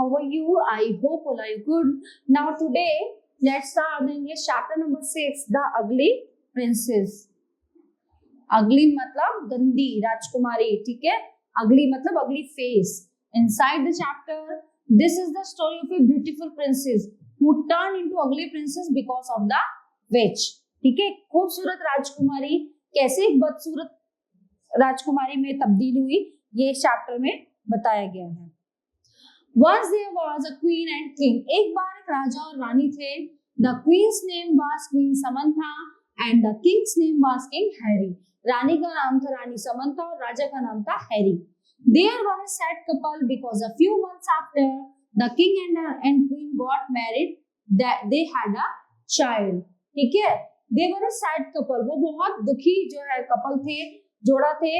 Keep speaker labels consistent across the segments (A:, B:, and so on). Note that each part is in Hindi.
A: how are you? I hope all are you good. Now today let's start the English chapter number 6, The Ugly Princess. Ugly मतलब गंदी राजकुमारी, ठीक है. Ugly मतलब ugly face. Inside the chapter, this is the story of a beautiful princess who turned into ugly princess because of the witch. ठीक है. खूबसूरत राजकुमारी कैसे एक बदसूरत राजकुमारी में तब्दील हुई, ये इस चैप्टर में बताया गया है. Once there was a queen and king. एक बार एक राजा और रानी थे. The queen's name was Queen Samantha and the king's name was King Harry. रानी का नाम था रानी समंथा और राजा का नाम था Harry. There was a sad couple because a few months after the king and queen got married, that they had a child. ठीक है. They were a sad couple. वो बहुत दुखी जो है कपल थे, जोड़ा थे.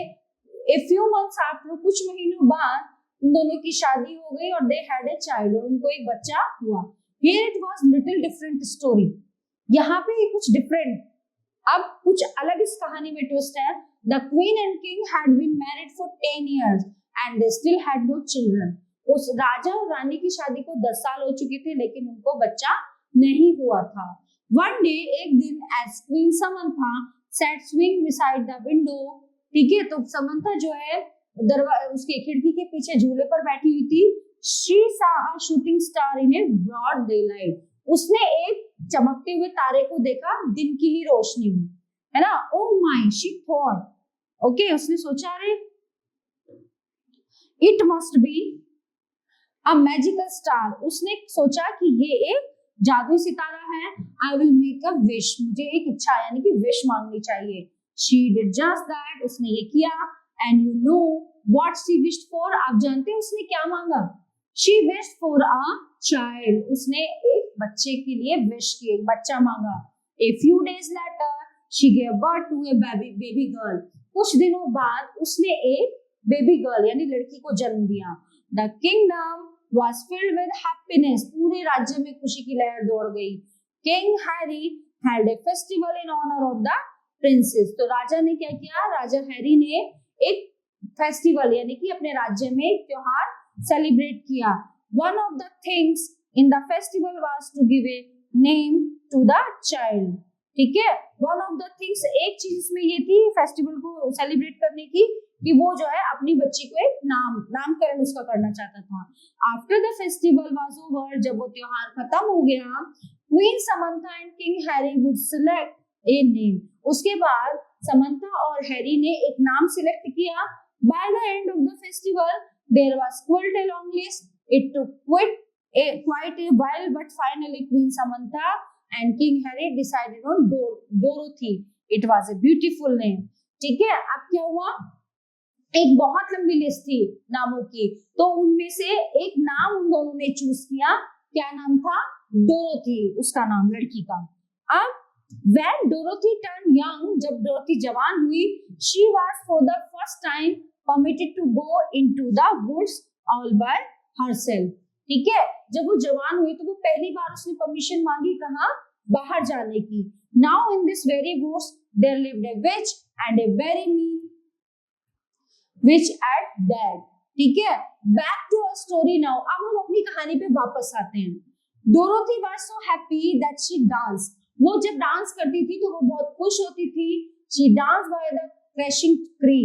A: A few months after, कुछ महीनों बाद उन दोनों की शादी हो गई और they had a child, और उनको एक बच्चा हुआ. Here it was little different story. यहाँ पे कुछ different, अब कुछ अलग इस कहानी में ट्विस्ट है. The queen and king had been married for 10 years and they still had no children. उस राजा और रानी की शादी को 10 साल हो चुके थे लेकिन उनको बच्चा नहीं हुआ था. One day, एक दिन, as Queen Samantha sat swing beside the window, ठीक है, तो समंथा जो है उसके खिड़की के पीछे झूले पर बैठी हुई थी. She saw a shooting star in a broad daylight. उसने एक चमकते हुए तारे को देखा दिन की ही रोशनी में, है ना. Oh my, she thought. Okay, उसने सोचा रे, it must be a magical star. उसने सोचा कि ये एक जादुई सितारा है. I will make a wish. मुझे एक इच्छा यानी कि विश मांगनी चाहिए. She did just that. उसने ये किया. And you know what she wished for? आप जानते हैं उसने क्या मांगा? She wished for a child. उसने एक बच्चे के लिए विश की, एक बच्चा मांगा. A few days later, she gave birth to a baby girl. कुछ दिनों बाद उसने एक बेबी गर्ल यानी लड़की को जन्म दिया. The kingdom was filled with happiness. पूरे राज्य में खुशी की लहर दौड़ गई. King Harry held a festival in honor of the princess. तो राजा ने क्या किया? राजा हैरी ने एक फेस्टिवल यानी कि अपने राज्य में एक त्योहार सेलिब्रेट किया. One of the things in the festival was to give a name to the child. ठीक है. One of the things, एक चीज इसमें ये थी फेस्टिवल को सेलिब्रेट करने की कि वो जो है अपनी बच्ची को एक नामकरण उसका करना चाहता था. After the festival was over, जब वो त्योहार खत्म हो गया, Queen Samantha and King Harry would select a name. उसके बाद समंथा और हैरी ने एक नाम सिलेक्ट किया. By the end of the festival, there was quite a long list. It took quite a while, but finally Queen Samantha and King Harry decided on Dorothy. It was a beautiful name. ठीक है. अब क्या हुआ? एक बहुत लंबी लिस्ट थी नामों की, तो उनमें से एक नाम उन दोनों ने चूज किया. क्या नाम था? डोरोथी, उसका नाम लड़की का. अब when Dorothy turned young, जब डोरोथी जवान हुई, she was for the first time permitted to go into the woods all by herself. ठीक है. जब वो जवान हुई तो वो पहली बार उसने परमिशन मांगी, कहाँ? बाहर जाने की. Now in this very woods there lived a witch and a very mean witch at that. ठीक है. Back to our story now. अब हम अपनी कहानी पे वापस आते हैं. Dorothy was so happy that she danced. वो जब डांस करती थी तो वो बहुत खुश होती थी. She danced by the crashing tree.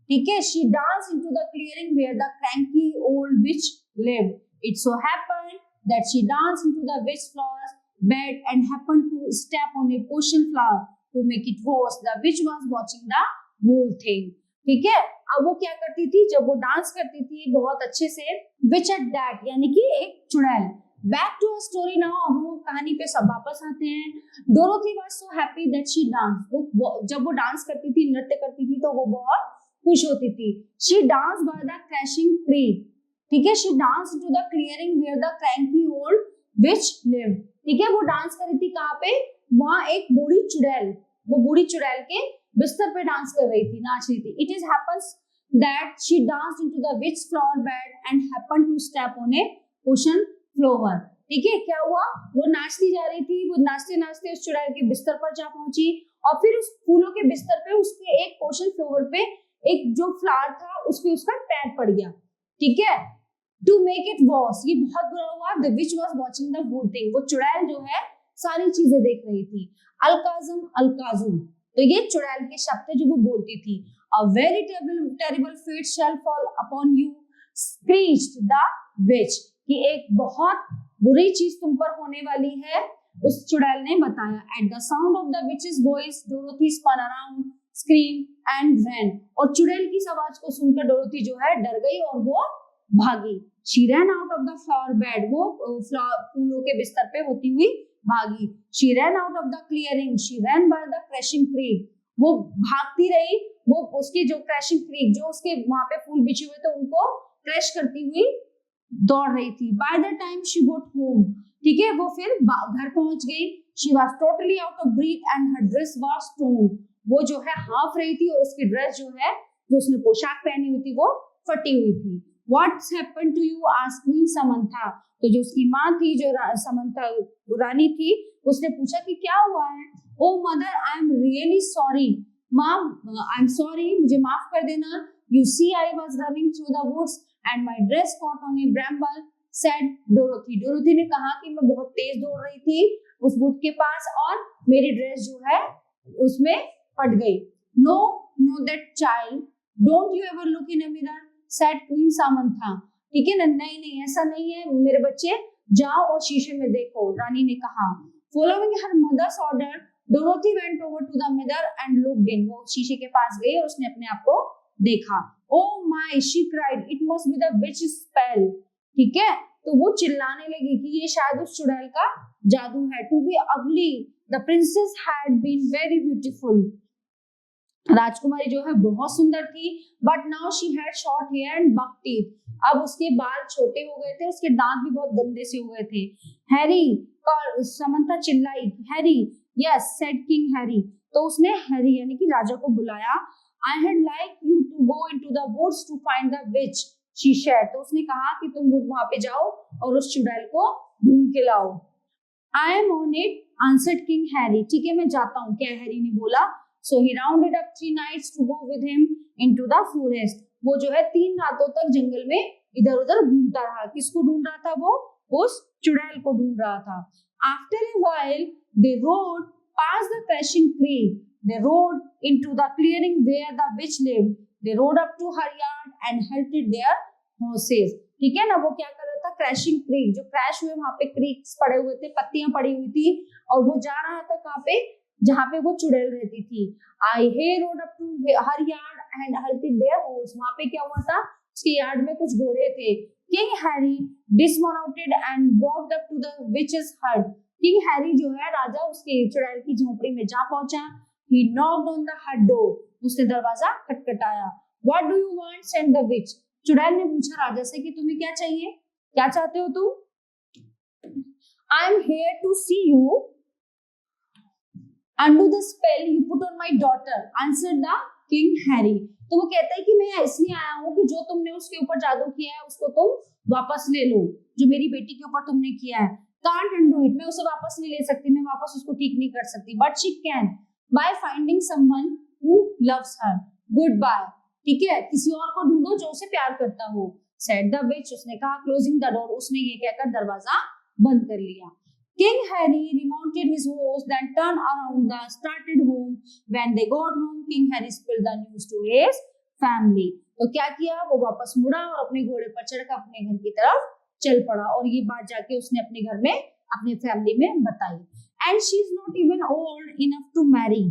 A: ठीक है. She danced into the clearing where the cranky old witch lived. It so happened that she danced into the witch flower's bed and happened to step on a potion flower to make it worse. The witch was watching the whole thing. ठीक है. अब वो क्या करती थी? जब वो डांस करती थी बहुत अच्छे से, witch at that यानी कि एक चुड़ैल. Back to our story now. अब हम कहानी पे सब वापस आते हैं. Dorothy was so happy that she danced. जब वो डांस करती थी, नृत्य करती थी, तो वो बहुत खुश होती थी. She danced by the crashing tree. ठीक है. She danced into the clearing where the cranky old witch lived. ठीक है. वो डांस कर रही थी कहाँ पे? वहाँ एक बूढ़ी चुड़ैल, वो बूढ़ी चुड़ैल के बिस्तर पे डांस कर रही थी, नाच रही थी. It is happens that she danced into the witch flower bed and happened to step on a potion flower. ठीक है. क्या हुआ? वो नाचती जा रही थी, वो नाचते नाचते उस चुड़ैल के बिस्तर पर जा पहुंची और फिर उस फूलों के बिस्तर पे उसके एक पोषण फ्लोवर पे एक जो फ्लावर था उस पे उसका पैर पड़ गया. ठीक है. टू मेक इट वॉस, ये बहुत बुरा हुआ, the witch was watching the whole thing, वो चुड़ैल जो है सारी चीजें देख रही थी। अलकाजुम अलकाजुम, तो ये चुड़ैल के शब्द थे जो वो बोलती थी। A very terrible fate shall fall upon you screeched the witch, कि एक बहुत बुरी चीज तुम पर होने वाली है, उस चुड़ैल ने बताया। At the sound of the witches voice Dorothy spun around scream and ran, और चुड़ैल की आवाज को सुनकर डोरोथी जो है डर गई और वो भागी। She ran out of the flower bed, वो फूलों के बिस्तर पे होती हुई भागी। She ran out of the clearing, she rain by the crashing creek, वो भागती रही, वो उसकी जो क्रैशिंग क्रीक, जो उसके वहां पे फूल बिछे हुए थे उनको क्रैश करती हुई दौड़ रही थी। By the time she got home, ठीक है, वो फिर घर पहुंच गई। She was totally out of breath and her dress was torn, वो जो है हाफ रही थी और उसकी ड्रेस जो है, जो उसने पोशाक पहनी हुई थी, वो फटी हुई थी। What's happened to you asked Queen Samantha, तो जो उसकी माँ थी, जो समंथा रानी थी, उसने पूछा कि क्या हुआ है। Oh mother I am really sorry, माँ आई एम सॉरी, मुझे माफ कर देना। You see I was running through the woods and my dress caught on a bramble said Dorothy, Dorothy ने कहा कि मैं बहुत तेज दौड़ रही थी उस वुड के पास और मेरी ड्रेस जो है उसमें फट गई। No no that child, don't you ever look in a mirror said Queen Samantha, ठीक है ना, नहीं नहीं ऐसा नहीं है मेरे बच्चे, जाओ और शीशे में देखो, रानी ने कहा। Following her mother's order Dorothy went over to the mirror and looked in, वो शीशे के पास गई और उसने अपने आप को देखा। Oh my she cried, it must be the which spell, ठीक है, तो वो चिल्लाने लगी कि ये शायद उस चुड़ैल का जादू है। To be ugly the princess had been very beautiful, राजकुमारी जो है बहुत सुंदर थी, but now she had short hair and buck teeth, अब उसके बाल छोटे हो गए थे, उसके दांत भी बहुत गंदे से हो गए थे। हैरी, समंथा चिल्लाई, Harry, yes said King Harry, तो उसने हैरी यानी कि राजा को बुलाया। I had like you to go into the woods to find the witch, she said, तो उसने कहा कि तुम वहां पे जाओ और उस चुड़ैल को ढूंढ के लाओ। I am on it answered king Harry, ठीक है मैं जाता हूँ, क्या हैरी ने बोला। So he rounded up 3 knights to go with him into the forest, वो जो है 3 रातों तक जंगल में इधर उधर घूमता रहा। किसको ढूंढ रहा था वो? उस चुड़ैल को ढूंढ रहा था। After a while they rode past the crashing creek, they rode into the clearing where the witch lived, they rode up to her yard and halted their horses, ठीक है ना, वो क्या कर रहा था, क्रैशिंग क्रीक, जो क्रैश हुए वहां पे क्रीक्स पड़े हुए थे, पत्तियां पड़ी हुई थी, और वो जा रहा था कहाँ पे, जहाँ पे वो चुड़ैल रहती थी। I he rode up to her yard and halted their horse, वहां पे क्या हुआ था, उसके यार्ड में कुछ घोड़े थे। King Harry dismounted and walked up to the witch's hut, king Harry जो है राजा उसके चुड़ैल की झोपड़ी में जा पहुंचा। he knocked on the hut door, उसने दरवाजा खटखटाया। what do you want said the witch, चुड़ैल ने पूछा राजा से कि तुम्हें क्या चाहिए, क्या चाहते हो तुम। I am here to see you undo the spell you put on my daughter answered the king Harry, तो वो कहता है कि मैं इसलिए आया हूँ कि जो तुमने उसके ऊपर जादू किया है उसको तुम वापस ले लो, जो मेरी बेटी के ऊपर तुमने किया है। can't undo it, मैं उसे वापस नहीं ले सकती, मैं वापस उसको ठीक नहीं कर सकती, but she can by finding someone who loves her, goodbye, ठीक है, किसी और को ढूंढो जो उसे प्यार करता हो। said the witch, उसने कहा, closing the door, उसने ये कहकर दरवाजा बंद कर लिया। King Harry remounted his horse, then turned around and started home. When they got home, King Harry spilled the news to his family. तो क्या किया, वो वापस मुड़ा और अपने घोड़े पर चढ़कर अपने घर की तरफ चल पड़ा, और ये बात जाके उसने अपने घर में अपनी फैमिली में बताई। And she is not even old enough to marry.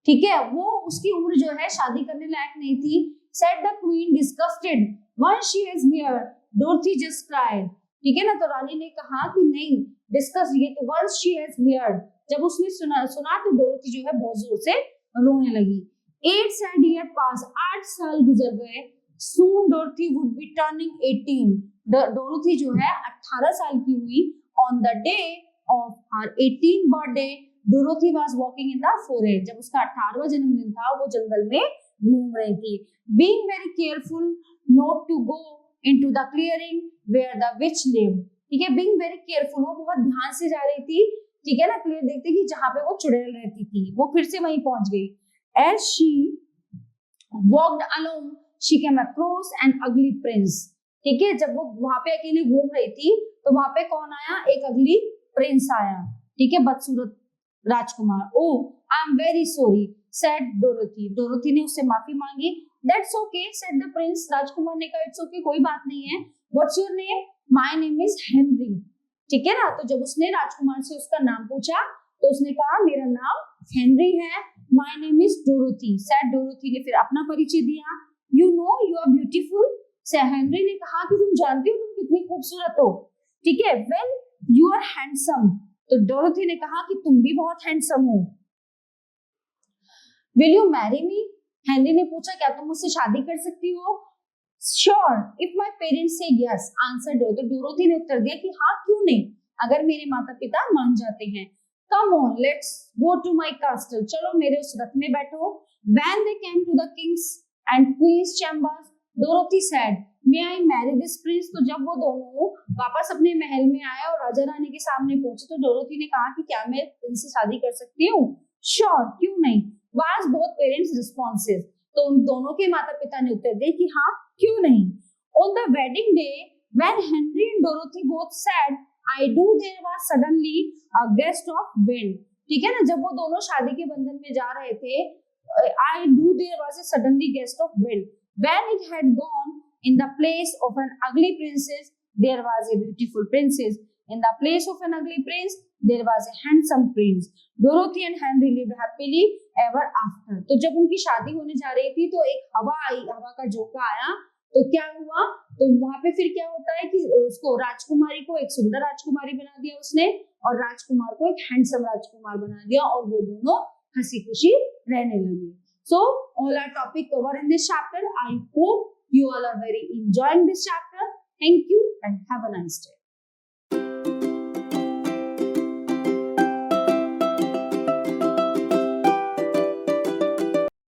A: ठीक है, वो उसकी उम्र जो है शादी करने लायक नहीं थी। Said the queen disgusted. Once she is here, Dorothy just cried. ठीक है ना, तो रानी ने कहा कि नहीं, डिस्कस, ये तो once she has heard, जब उसने सुना तो डोरोथी जो है बहुत जोर से रोने लगी। 8 sad years passed, 8 साल गुजर गए। Soon Dorothy would be turning 18. Dorothy जो है 18 साल की हुई। On the day of her 18th birthday, Dorothy was walking in the forest. जब उसका 18वां जन्मदिन था, वो जंगल में घूम रही थी। Being very careful not to go into the clearing where the witch lived, ठीक है, being very careful, वो बहुत ध्यान से जा रही थी, ठीक है ना, क्लियर देखते कि जहां पे वो चुड़ैल रहती थी, वो फिर से वहीं पहुंच गई। As she walked along, she came across N अगली प्रिंस। ठीक है, जब वो वहां पे अकेले घूम रही थी तो वहां पे कौन आया, एक अगली प्रिंस आया, ठीक है, बदसूरत राजकुमार। Oh I am very sorry said Dorothy, Dorothy ने उससे माफी मांगी। That's okay said the prince, राजकुमार ने कहा इट्स ओके, कोई बात नहीं है। What's your name, my name is Henry, ठीक है ना। तो जब उसने राजकुमार से उसका नाम पूछा तो उसने कहा मेरा नाम हेनरी है, my name is Dorothy. Said Dorothy ने फिर अपना परिचय दिया। You know you are beautiful, say Henry ने कहा कि तुम जानती हो तुम कितनी खूबसूरत हो, ठीक है। वेल यू आर हैंडसम, तो डोरोथी ने कहा कि तुम भी बहुत हैंडसम हो। Will you marry me, Henry ने पूछा क्या तुम मुझसे शादी कर सकती हो। श्योर इफ माय पेरेंट्स से यस, आंसर डोरोथी ने उत्तर दिया कि हाँ क्यों नहीं, अगर मेरे माता पिता मान जाते हैं। Come on let's go to my castle, चलो मेरे उस रथ में बैठो। When they came to the king's and queen's chambers, Dorothy said may I marry this prince, तो जब वो दोनों वापस अपने महल में आए और राजा रानी के सामने पहुंचे तो डोरोथी ने कहा कि क्या मैं प्रिंस से शादी कर सकती हूँ। श्योर क्यों नहीं, वाज बोथ पेरेंट्स रिस्पॉन्सिव, तो उन दोनों के माता पिता ने उत्तर दिया कि हाँ क्यों नहीं। On the wedding day when Henry and Dorothy both said I do, there was suddenly a gust of wind, ठीक है ना। जब वो दोनों शादी के बंधन में जा रहे थे, आई do there was a suddenly guest of wind, when it had gone in the place of an ugly princess there was a beautiful princess, in the place of an ugly prince there was a handsome prince, Dorothy and Henry lived happily ever after। तो जब उनकी शादी होने जा रही थी तो एक हवा आई, हवा का झोंका आया, तो क्या हुआ, तो वहां पे फिर क्या होता है कि उसको राजकुमारी को एक सुंदर राजकुमारी बना दिया उसने, और राजकुमार को एक हैंडसम राजकुमार बना दिया, और वो दोनों हंसी खुशी रहने लगे। So all our topic covered in this chapter. I hope you all are very enjoying this chapter. Thank you and have a nice day.